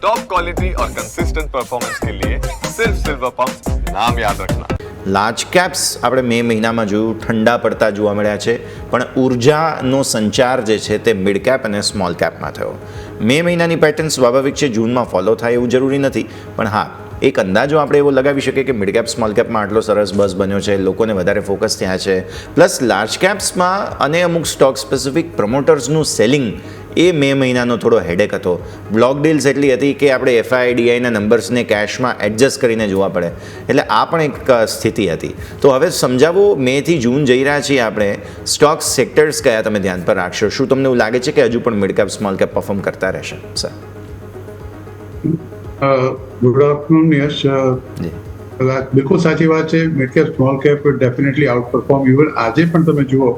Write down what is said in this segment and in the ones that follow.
Top quality और consistent performance के लिए सिर्फ सिल्वर पंप नाम याद रखना। લાર્જ કેપ્સ આપણે મે મહિનામાં જોયું ઠંડા પડતા જોવા મળ્યા છે, પણ ઉર્જાનો સંચાર જે છે તે મિડ કેપ અને સ્મોલ કેપમાં થયો. મે મહિનાની પેટર્ન સ્વાભાવિક છે, જૂનમાં ફોલો થાય એવું જરૂરી નથી, પણ હા એક અંદાજો આપણે એવો લગાવી શકીએ કે મિડ કેપ સ્મોલ કેપમાં આટલો સરસ બસ બન્યો છે, લોકોને વધારે ફોકસ ત્યાં છે. પ્લસ લાર્જ કેપ્સમાં અને અમુક સ્ટોક સ્પેસિફિક પ્રમોટર્સનું સેલિંગ એ મે મહિનાનો થોડો હેડેક હતો. બ્લોક ડીલ્સ એટલી હતી કે આપણે FIDIના નંબર્સને કેશમાં એડજસ્ટ કરીને જોવા પડે, એટલે આ પણ એક સ્થિતિ હતી. તો હવે સમજાવો, મેથી જૂન જઈ રહ્યા છીએ આપણે, સ્ટોક સેક્ટર્સ કયા તમે ધ્યાન પર રાખશો? શું તમને એવું લાગે છે કે હજુ પણ mid cap small cap perform કરતા રહેશે? Sir good afternoon Yash. બિલકુલ સાચી વાત છે. Mid cap small cap definitely outperform. Even આજે પણ તમે જુઓ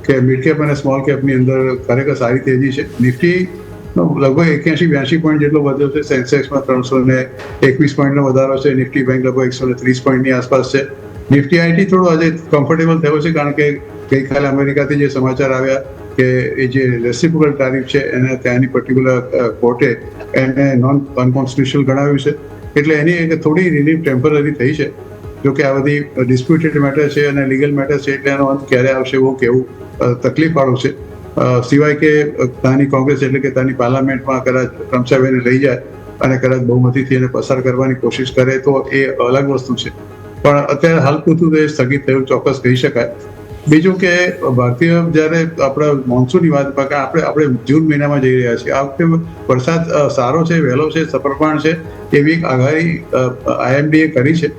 કે મિડ કેપ અને સ્મોલ કેપની અંદર ખરેખર સારી તેજી છે. નિફ્ટી લગભગ 81-82 પોઈન્ટ જેટલો વધ્યો છે. સેન્સેક્સમાં 321 પોઈન્ટનો વધારો છે. નિફ્ટી બેંક લગભગ 130 પોઈન્ટની આસપાસ છે. નિફ્ટી આઈટી થોડું આજે કમ્ફર્ટેબલ થયો છે, કારણ કે ગઈકાલે અમેરિકાથી જે સમાચાર આવ્યા કે એ જે રેસિપ્રોકલ ટારિફ છે એને ત્યાંની પર્ટિક્યુલર કોર્ટે એને નોન અનકોન્સ્ટિટ્યુશનલ ગણાવ્યું છે, એટલે એની એક થોડી રિલીફ ટેમ્પરરી થઈ છે. જોકે આ બધી ડિસ્પ્યુટેડ મેટર છે અને લીગલ મેટર છે, એટલે એનો અંત ક્યારે આવશે એવું કેવું તકલીફવાળું છે. સિવાય કે ત્યાંની કોંગ્રેસ એટલે કે ત્યાંની પાર્લામેન્ટમાં કદાચ ટ્રમ્પ સાહેબ એને લઈ જાય અને કદાચ બહુમતીથી એને પસાર કરવાની કોશિશ કરે તો એ અલગ વસ્તુ છે, પણ અત્યારે હાલ પૂરતું તો એ સ્થગિત થયું ચોક્કસ કહી શકાય. બીજું કે ભારતીય જ્યારે આપણા મોન્સૂનની વાત આપણે જૂન મહિનામાં જઈ રહ્યા છીએ, આ વખતે વરસાદ સારો છે, વહેલો છે, સપ્રમાણ છે એવી એક આગાહી IMDએ કરી છે.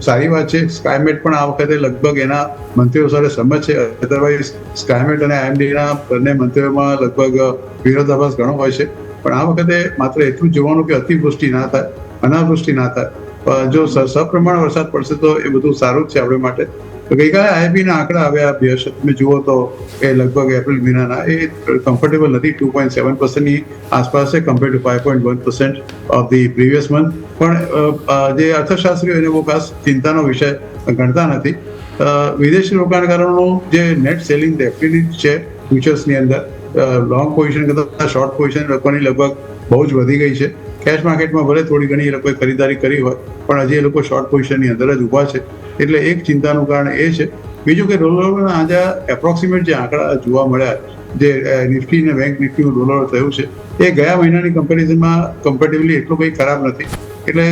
સારી વાત છે. સ્કાયમેટ પણ આ વખતે લગભગ એના મંત્રીઓ સાથે સંમત છે. અધરવાઇઝ સ્કાયમેટ અને IMDના બંને મંત્રીઓમાં લગભગ વિરોધાભાસ ઘણો હોય છે, પણ આ વખતે માત્ર એટલું જોવાનું કે અતિવૃષ્ટિ ના થાય, અનાવૃષ્ટિ ના થાય. જો સપ્રમાણ વરસાદ પડશે તો એ બધું સારું જ છે આપણે માટે. તો ગઈકાલે IIPના આંકડા આવ્યા, તમે જુઓ તો એ લગભગ એપ્રિલ મહિનાના એ કમ્ફર્ટેબલ નથી. 2.7%ની આસપાસ છે compare to 5.1% of the previous month. પણ જે અર્થશાસ્ત્રીઓ એને બહુ ખાસ ચિંતાનો વિષય ગણતા નથી. વિદેશી રોકાણકારોનું જે નેટ સેલિંગ ડેફિનેટ છે ફ્યુચર્સની અંદર, લોંગ પોઝિશન કરતાં શોર્ટ પોઝિશન લોકોની લગભગ બહુ જ વધી ગઈ છે. કેશ માર્કેટમાં ભલે થોડી ઘણી એ લોકોએ ખરીદારી કરી હોય, પણ હજી એ લોકો શોર્ટ પોઝિશનની અંદર જ ઊભા છે, એટલે એક ચિંતાનું કારણ એ છે. બીજું કે રોલઓવરના આજે એપ્રોક્સિમેટ જે આંકડા જોવા મળ્યા, જે નિફ્ટી અને બેંક નિફ્ટીનું રોલઓવર થયું છે, એ ગયા મહિનાની કમ્પેરિઝનમાં કમ્પેરેટિવલી એટલું કંઈ ખરાબ નથી. એટલે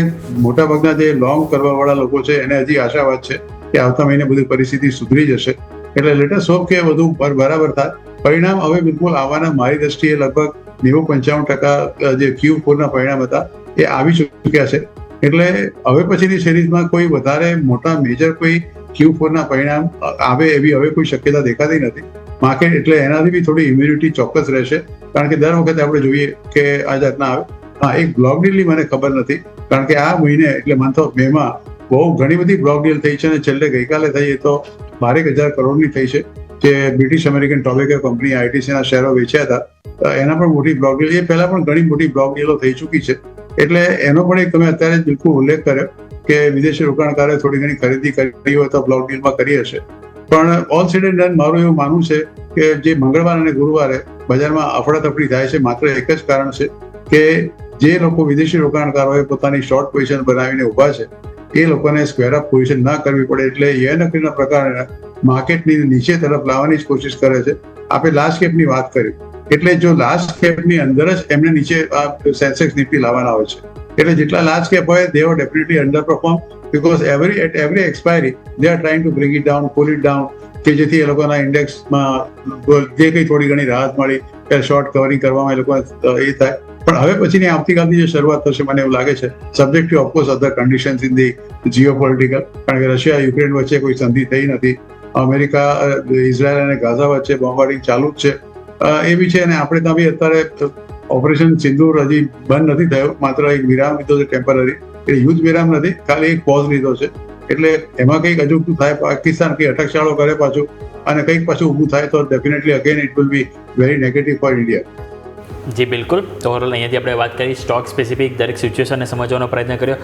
મોટાભાગના જે લોંગ કરવાવાળા લોકો છે એને હજી આશાવાદ છે કે આવતા મહિને બધી પરિસ્થિતિ સુધરી જશે. એટલે લેટેસ્ટ હોપ કે બધું બરાબર થાય. પરિણામ હવે બિલકુલ આવવાના, મારી દ્રષ્ટિએ લગભગ 90-95% જે Q4ના પરિણામ હતા એ આવી ચૂક્યા છે. એટલે હવે પછીની સિરીઝમાં કોઈ વધારે મોટા મેજર કોઈ Q4ના પરિણામ આવે એવી હવે કોઈ શક્યતા દેખાતી નથી માર્કેટ. એટલે એનાથી બી થોડી ઇમ્યુનિટી ચોક્કસ રહેશે, કારણ કે દર વખતે આપણે જોઈએ કે આ જાતના આવે. હા, એક બ્લોક ડીલની મને ખબર નથી, કારણ કે આ મહિને એટલે મંથ ઓફ મેમાં બહુ ઘણી બધી બ્લોક ડીલ થઈ છે, અને છેલ્લે ગઈકાલે થઈ એ તો 12,000 કરોડની થઈ છે, જે બ્રિટિશ અમેરિકન ટોબેકો કંપની ITCના શેરો વેચ્યા હતા. એના પણ મોટી બ્લોક ડીલ, એ પહેલા પણ ઘણી મોટી બ્લોક ડીલો થઈ ચૂકી છે. એટલે એનો પણ એક તમે અત્યારે જ બિલકુલ ઉલ્લેખ કર્યો કે વિદેશી રોકાણકારોએ થોડી ઘણી ખરીદી કરી હોય તો બ્લોક ડીલમાં કરી હશે. પણ ઓલ સેડ એન્ડ ડન મારું એવું માનવું છે કે જે મંગળવાર અને ગુરુવારે બજારમાં અફડાતફડી થાય છે, માત્ર એક જ કારણ છે કે જે લોકો વિદેશી રોકાણકારોએ પોતાની શોર્ટ પોઝિશન બનાવીને ઊભા છે એ લોકોને સ્ક્વેર અપ પોઝિશન ના કરવી પડે, એટલે યનકરીના પ્રકારે માર્કેટની નીચે તરફ લાવવાની જ કોશિશ કરે છે. આપણે લાર્જ કેપની વાત કરી, એટલે જો લાર્જ કેપની અંદર જ એમને નીચે સેન્સેક્સ નિફ્ટી લાવવાના હોય છે, એટલે જેટલા લાર્જ કેપ હોય they are definitely underperform, because at every expiry they are trying to bring it down, pull it down, કે જેથી એ લોકોના ઇન્ડેક્સમાં જે કંઈ થોડી ઘણી રાહત મળી કે શોર્ટ કવરિંગ કરવામાં એ લોકો એ થાય. પણ હવે પછીની આવતીકાલની જે શરૂઆત થશે મને એવું લાગે છે, subject to of course other conditions in the geopolitical, કારણ કે રશિયા યુક્રેન વચ્ચે કોઈ સંધિ થઈ નથી, અમેરિકા ઇઝરાયલ અને ગાઝા વચ્ચે બોમ્બાર્ડિંગ ચાલુ જ છે, એ બી છે. અને આપણે ત્યાં બી અત્યારે ઓપરેશન સિંદૂર હજી બંધ નથી થયો, માત્ર એક વિરામ લીધો છે ટેમ્પરરી, એટલે યુદ્ધ વિરામ નથી, ખાલી એક પોઝ લીધો છે. એટલે એમાં કંઈક અજુગતું થાય, પાકિસ્તાન કંઈ અટકચાળો કરે પાછું અને કંઈક પાછું ઊભું થાય તો definitely again it will be very negative for India. જી બિલકુલ. તો ઓવરઓલ અહીંયાથી આપણે વાત કરી સ્ટોક સ્પેસિફિક દરેક સિચ્યુએશનને સમજવાનો પ્રયત્ન કર્યો.